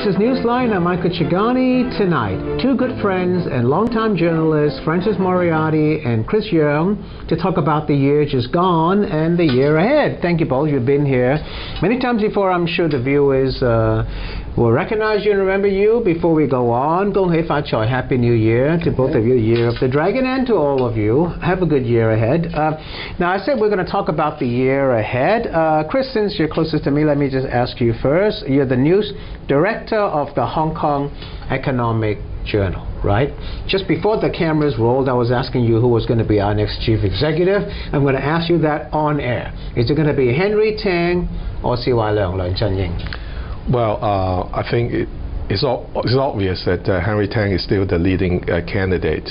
This is Newsline. I'm Michael Chigani. Tonight, two good friends and longtime journalists, Francis Moriarty and Chris Young, to talk about the year just gone and the year ahead. Thank you both. You've been here many times before. I'm sure the viewers will recognize you and remember you. Before we go on, Gong Hei Fa Choi, Happy New Year to both of you, Year of the Dragon, and to all of you. Have a good year ahead. Now, I said we're going to talk about the year ahead. Chris, since you're closest to me, let me just ask you first. You're the news director of the Hong Kong Economic Journal, right? Just before the cameras rolled, I was asking you who was going to be our next chief executive. I'm going to ask you that on air. Is it going to be Henry Tang or CY Leung, Leung Chun-ying? Well, I think it's obvious that Henry Tang is still the leading candidate.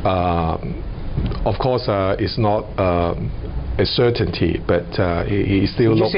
Of course, it's not a certainty, but he still looks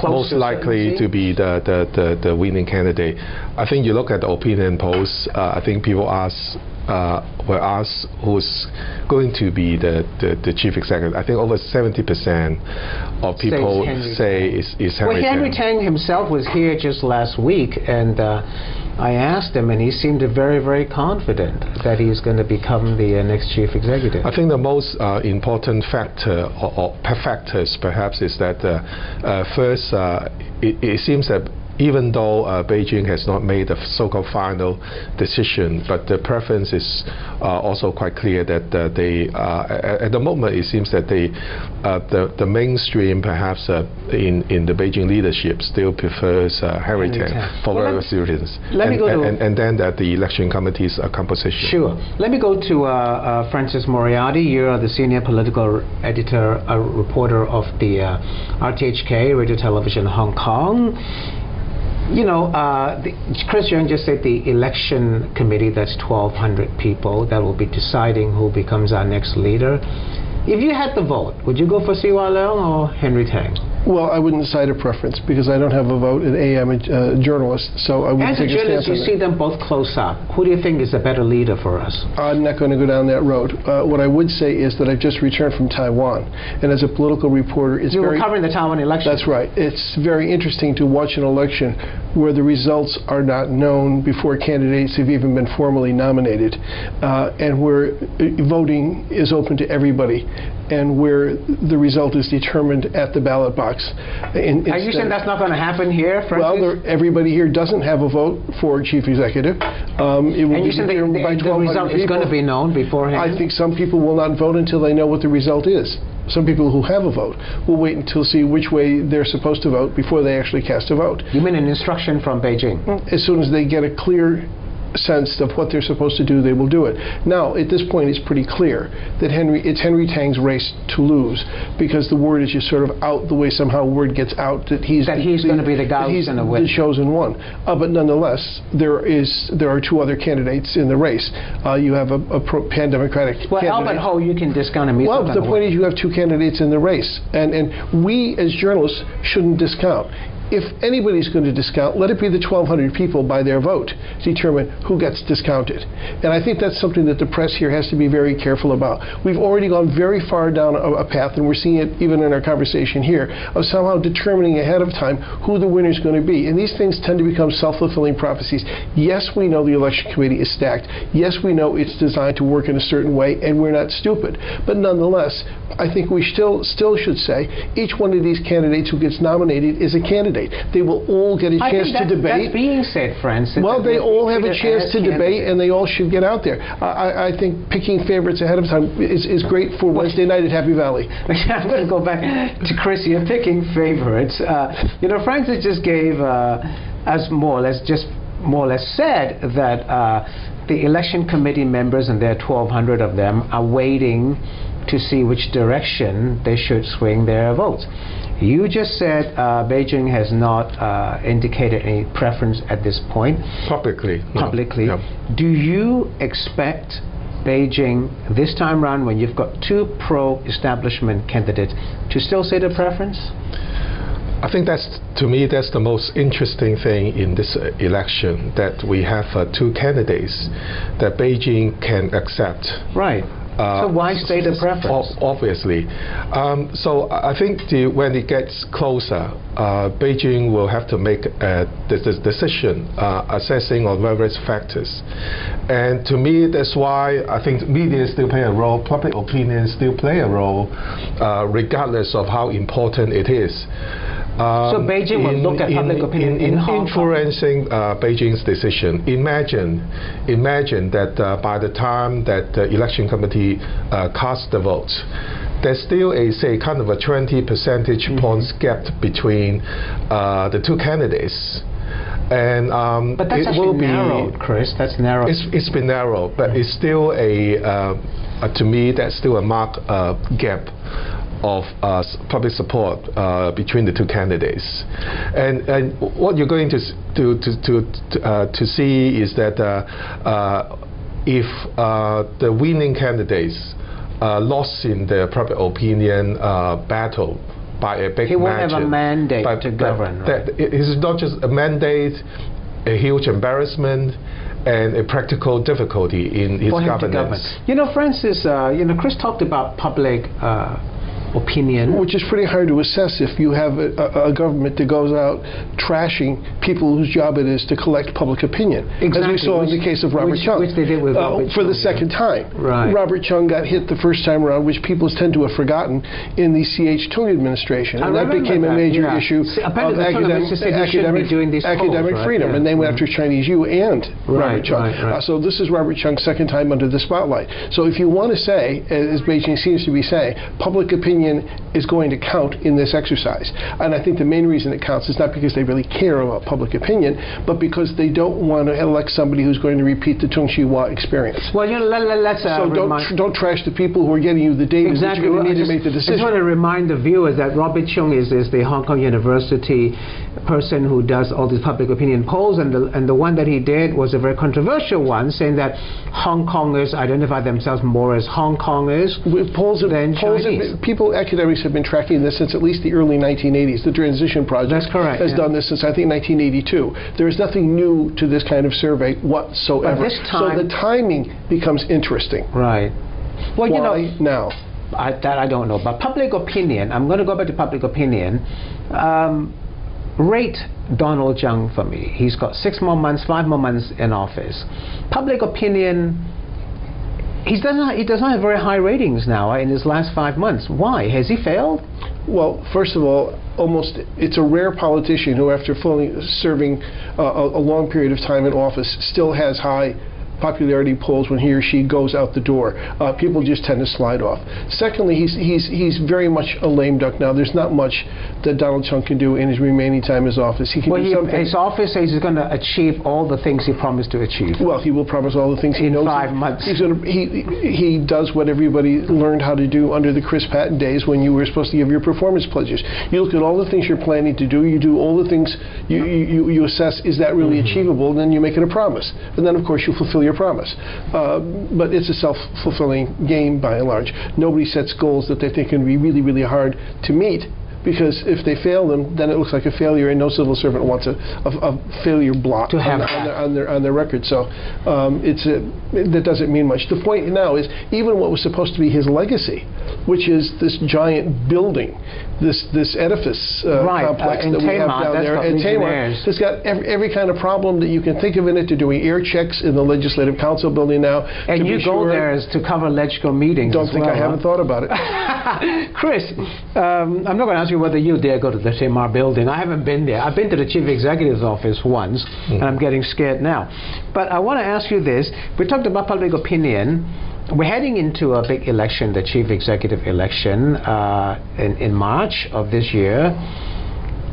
most likely to be the winning candidate. I think you look at the opinion polls, I think people were asked who's going to be the chief executive. I think over 70% of people say it's Henry Tang. Well, Henry Tang himself was here just last week, and I asked him, and he seemed very, very confident that he's going to become the next chief executive. I think the most important factor, or factors perhaps, is that first, it seems that even though Beijing has not made the so-called final decision, but the preference is also quite clear that at the moment it seems that the mainstream perhaps in the Beijing leadership still prefers Henry Tang for various reasons. And then the election committee's composition. Sure. Let me go to Francis Moriarty. You're the senior political editor, reporter of the RTHK, Radio Television Hong Kong. You know, Chris Young just said the election committee, that's 1,200 people that will be deciding who becomes our next leader. If you had the vote, would you go for CY Leung or Henry Tang? Well, I wouldn't decide a preference because I don't have a vote, and I'm a journalist, so I wouldn't take a stance on that. As a journalist, you see them both close up. Who do you think is a better leader for us? I'm not going to go down that road. What I would say is that I've just returned from Taiwan, and as a political reporter, you were covering the Taiwan election. That's right. It's very interesting to watch an election where the results are not known before candidates have even been formally nominated, and where voting is open to everybody, and where the result is determined at the ballot box. Are you saying that's not going to happen here, Francis? Well, everybody here doesn't have a vote for chief executive. And you said the result is going to be known beforehand? I think some people will not vote until they know what the result is. Some people who have a vote will wait until see which way they're supposed to vote before they actually cast a vote. You mean an instruction from Beijing? As soon as they get a clear sense of what they're supposed to do, they will do it. Now, at this point, it's pretty clear that it's Henry Tang's race to lose, because the word is just sort of out the way somehow word gets out that he's going to be the guy who's going to win. The chosen one. But nonetheless, there are two other candidates in the race. You have a pan-democratic candidate. Albert Ho, you can discount him. Well, the point is you have two candidates in the race, and we as journalists shouldn't discount. If anybody's going to discount, let it be the 1,200 people by their vote determine who gets discounted. And I think that's something that the press here has to be very careful about. We've already gone very far down a path, and we're seeing it even in our conversation here, of somehow determining ahead of time who the winner is going to be. And these things tend to become self-fulfilling prophecies. Yes, we know the election committee is stacked. Yes, we know it's designed to work in a certain way, and we're not stupid. But nonetheless, I think we still should say each one of these candidates who gets nominated is a candidate. They will all get a chance to debate. That's being said, Francis. Well, they all have a chance to debate, and they all should get out there. I think picking favorites ahead of time is great for Wednesday night at Happy Valley. I'm going to go back to Chris. You're picking favorites. You know, Francis just gave more or less said that the election committee members, and there are 1,200 of them, are waiting to see which direction they should swing their votes. You just said Beijing has not indicated any preference at this point. Publicly. No. Publicly. No. Do you expect Beijing this time around, when you've got two pro-establishment candidates, to still say the preference? I think to me, that's the most interesting thing in this election, that we have two candidates that Beijing can accept. Right. So why state a preference? Obviously. So I think when it gets closer, Beijing will have to make this decision assessing on various factors. And to me, that's why I think media still play a role, public opinion still play a role, regardless of how important it is. So Beijing will look at public opinion in Hong Kong? Influencing Beijing's decision. Imagine that by the time that the election committee casts the votes, there's still a, say, kind of a 20 percentage points gap between the two candidates. And but that's actually narrowed, Chris. That's narrowed. It's been narrowed, but it's still to me, that's still a marked gap of public support between the two candidates, and what you're going to see is that if the winning candidates lost in the public opinion battle by a big margin, he won't have a mandate to govern. It's not just a mandate, a huge embarrassment, and a practical difficulty in his governance. You know, Francis, Chris talked about public opinion, which is pretty hard to assess if you have a government that goes out trashing people whose job it is to collect public opinion, exactly. As we saw in the case of Robert Chung, which they did with Robert for the second time. Right. Robert Chung got hit the first time around, which people tend to have forgotten, in the C.H. Tung administration, and that became a major issue of academic freedom, and they went after Chinese U and Robert Chung. So this is Robert Chung's second time under the spotlight. So if you want to say, as Beijing seems to be saying, public opinion is going to count in this exercise. And I think the main reason it counts is not because they really care about public opinion, but because they don't want to elect somebody who's going to repeat the Tung Chee-hwa experience. Well, let's so don't trash the people who are getting you the data exactly. that you're going to need to make the decision. I just want to remind the viewers that Robert Chung is the Hong Kong University person who does all these public opinion polls, and the one that he did was a very controversial one, saying that Hong Kongers identify themselves more as Hong Kongers than Chinese. Academics have been tracking this since at least the early 1980s. The Transition Project has done this since, I think, 1982. There is nothing new to this kind of survey whatsoever. But this time, so the timing becomes interesting. Right. Well, why now? That I don't know. But public opinion, I'm going to go back to public opinion. Rate Donald Tsang for me. He's got 5 more months in office. Public opinion, he does not have very high ratings now in his last 5 months. Why? Has he failed? Well, first of all, it's a rare politician who, after serving a long period of time in office, still has high popularity polls when he or she goes out the door. People just tend to slide off. Secondly, he's very much a lame duck now. There's not much that Donald Tsang can do in his remaining time in his office. He can do something. His office says he's going to achieve all the things he promised to achieve. Well, he will promise all the things he knows. In 5 months. He does what everybody learned how to do under the Chris Patton days, when you were supposed to give your performance pledges. You look at all the things you're planning to do. You do all the things. You assess, is that really achievable? And then you make it a promise. And then, of course, you fulfill your promise. But it's a self-fulfilling game by and large. Nobody sets goals that they think can be really, really hard to meet, because if they fail them, then it looks like a failure, and no civil servant wants a failure blot on their record. So that doesn't mean much. The point now is, even what was supposed to be his legacy, which is this giant building, this edifice complex that we have down there at Tamar, it's got every kind of problem that you can think of in it. They're doing air checks in the Legislative Council building now. And you go there to cover LegCo meetings. Don't think I haven't thought about it. Chris, I'm not going to ask you whether you dare go to the Tamar building. I haven't been there. I've been to the Chief Executive's office once, and I'm getting scared now. But I want to ask you this. We talked about public opinion. We're heading into a big election, the Chief Executive election, in March of this year.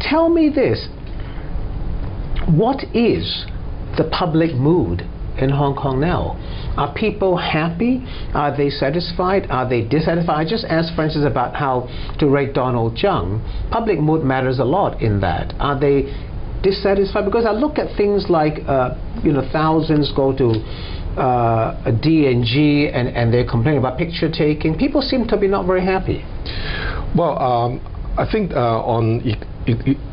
Tell me this. What is the public mood in Hong Kong now? Are people happy? Are they satisfied? Are they dissatisfied? I just asked Francis about how to rate Donald Tsang. Public mood matters a lot in that. Are they dissatisfied? Because I look at things like, thousands go to a D&G and they're complaining about picture taking. People seem to be not very happy. Well, I think on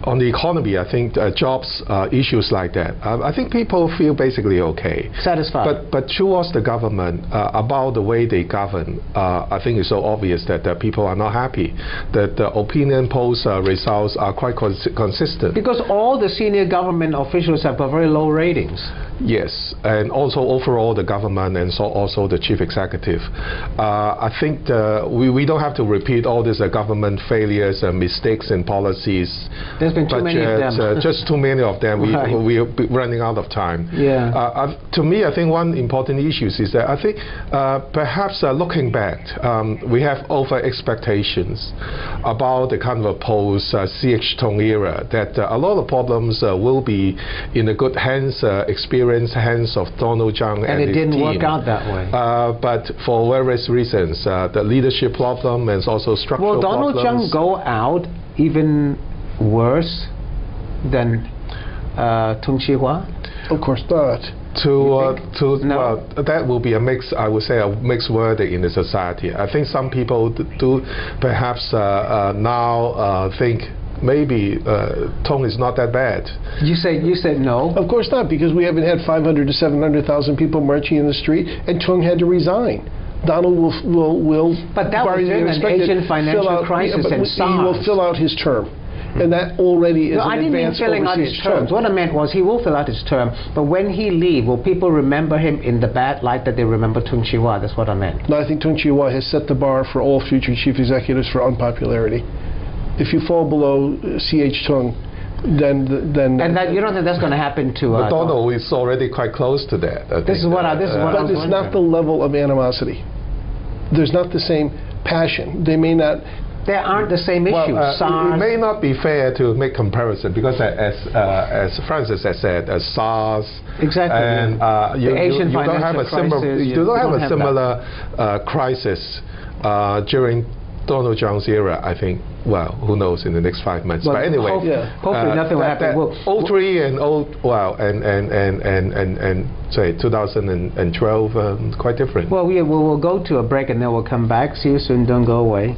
on the economy, I think jobs issues like that, I think people feel basically okay. Satisfied. But towards the government, about the way they govern, I think it's so obvious that people are not happy. That the opinion polls results are quite consistent. Because all the senior government officials have got very low ratings. Yes, and also overall the government and so also the chief executive. I think we don't have to repeat all these government failures and mistakes in policies. There's been too many of them. Just too many of them. Right. We're running out of time. Yeah. To me, I think one important issue is that I think perhaps looking back, we have over expectations about the kind of post CH Tung era, that a lot of problems will be in the good hands, experienced hands of Donald Tsang and it his didn't team. work out that way. But for various reasons, the leadership problem and also structural problems. Will Donald Tsang go out even worse than Tung Chee-hwa? Of course not. No. No. Well, that will be I would say, a mixed verdict in the society. I think some people do perhaps now think maybe Tung is not that bad. You said no? Of course not, because we haven't had 500 to 700,000 people marching in the street, and Tung had to resign. Donald will but that was during an Asian financial crisis and SARS. He will fill out his term. And that already is no, I didn't mean filling out his terms. What I meant was he will fill out his term, but when he leaves, will people remember him in the bad light that they remember Tung Chee-hwa? That's what I meant. No, I think Tung Chee-hwa has set the bar for all future chief executives for unpopularity. If you fall below C.H. Tung, then and that you don't think that's going to happen to Donald is already quite close to that. This is what I was But it's not the level of animosity. There's not the same passion. They may not. There aren't the same issues. It may not be fair to make comparison because, as Francis has said, SARS exactly, and the Asian you don't have a similar you don't have a similar crisis during Donald Tsang's era. I think. Well, who knows in the next 5 months? Well, but anyway, hopefully nothing will happen. 03 and say 2012 quite different. Well, we'll go to a break and then we'll come back. See you soon. Don't go away.